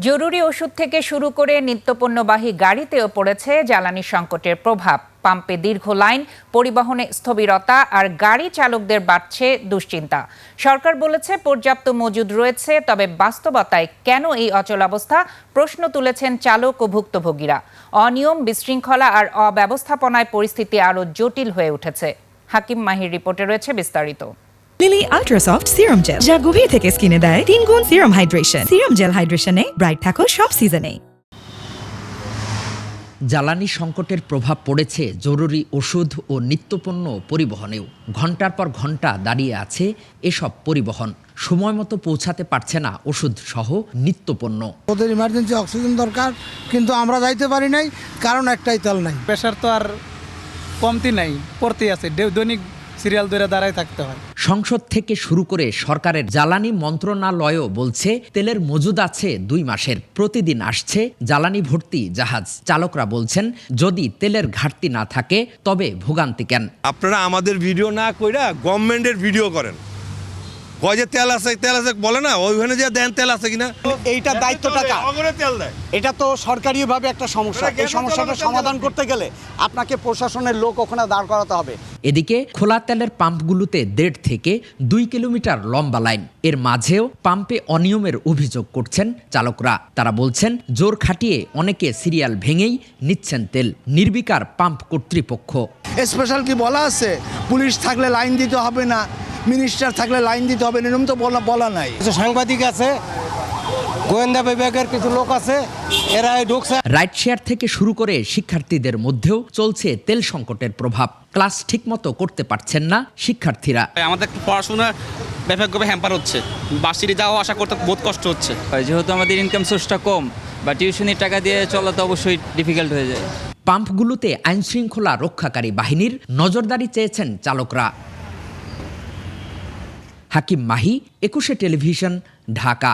জরুরি ওষুধ থেকে শুরু করে নিত্যপণ্যবাহী গাড়িতেও পড়েছে জ্বালানি সংকটের প্রভাব। পাম্পে দীর্ঘ লাইন, পরিবহনে স্থবিরতা আর গাড়ি চালকদের বাড়ছে দুশ্চিন্তা। সরকার বলেছে পর্যাপ্ত মজুদ রয়েছে, তবে বাস্তবতায় কেন এই অচলাবস্থা প্রশ্ন তুলেছেন চালক ও ভুক্তভোগীরা। অনিয়ম, বিশৃঙ্খলা আর অব্যবস্থাপনায় পরিস্থিতি আরও জটিল হয়ে উঠেছে। হাকিম মাহির রিপোর্টে রয়েছে বিস্তারিত। লিলি আল্ট্রাসফট সিরাম জেল, যা গভীর থেকে স্কিনে দেয় 3 গুণ সিরাম হাইড্রেশন। সিরাম জেল হাইড্রেশনে ব্রাইট থাকো সব সিজনে। জ্বালানি সংকটের প্রভাব পড়েছে জরুরি ওষুধ ও নিত্যপণ্য পরিবহনেও। ঘন্টার পর ঘন্টা দাঁড়িয়ে আছে এসব পরিবহন, সময় মতো পৌঁছাতে পারছে না ওষুধ সহ নিত্যপণ্য। ওদের ইমার্জেন্সি অক্সিজেন দরকার, কিন্তু আমরা যাইতে পারি নাই, কারণ একটাই তেল নাই। প্রেশার তো আর কমতি নাই, পড়তেই আছে, দৈনিক সিরিয়াল ধরে দাঁড়ায় থাকতে হয়। সংসদ থেকে শুরু করে সরকারের জ্বালানি মন্ত্রণালয়ও বলছে তেলের মজুদ আছে 2 মাসের। প্রতিদিন আসছে জ্বালানি ভর্তি জাহাজ। চালকরা বলছেন যদি তেলের ঘাটতি না থাকে তবে ভোগান্তি কেন। আপনারা আমাদের ভিডিও না কইরা গভর্নমেন্টের ভিডিও করেন। কয় যে তেল আছে বলে না, ওইখানে যে দেন তেল আছে কিনা। এইটা দায়িত্বটা কার? তেল দেয়। এটা তো সরকারিভাবে একটা সমস্যা। এই সমস্যাটা সমাধান করতে গেলে আপনাকে প্রশাসনের লোক ওখানে দাঁড় করাতে হবে। এদিকে খোলা তেলের পাম্পগুলোতে 1.5 থেকে 2 কিলোমিটার লম্বা লাইন। এর মাঝেও পাম্পে অনিয়মের অভিযোগ করছেন চালকরা। তারা বলছেন জোর খাটিয়ে অনেকে সিরিয়াল ভেঙেই নিচ্ছেন তেল। নির্বিকার পাম্প কর্তৃপক্ষ। স্পেশাল কি বলা আছে? পুলিশ থাকলে লাইন দিতে হবে না, মিনিস্টার থাকলে লাইন দিতে হবে, এরকম তো বলা নাই। কিছু সাংবাদিক আছে, গোয়েন্দা বিভাগের কিছু লোক আছে, এরা ঢুকছে। রাইড শেয়ার থেকে শুরু করে শিক্ষার্থীদের মধ্যেও চলছে তেল সংকটের প্রভাব। ক্লাস ঠিকমতো করতে পারছেন না শিক্ষার্থীরা। আমাদের পড়াশোনার ব্যাপকভাবে হ্যাম্পার হচ্ছে, বাসিরে যাওয়া আসা করতে বহুত কষ্ট হচ্ছে। যেহেতু আমাদের ইনকাম সোর্সটা কম, বা টিউশনির টাকা দিয়ে চলা তো অবশ্যই ডিফিকাল্ট হয়ে যায়। পাম্পগুলোতে আইনশৃঙ্খলা রক্ষাকারী বাহিনীর নজরদারি চেয়েছেন চালকরা। হাকিম মাহি, 21 টেলিভিশন, ঢাকা।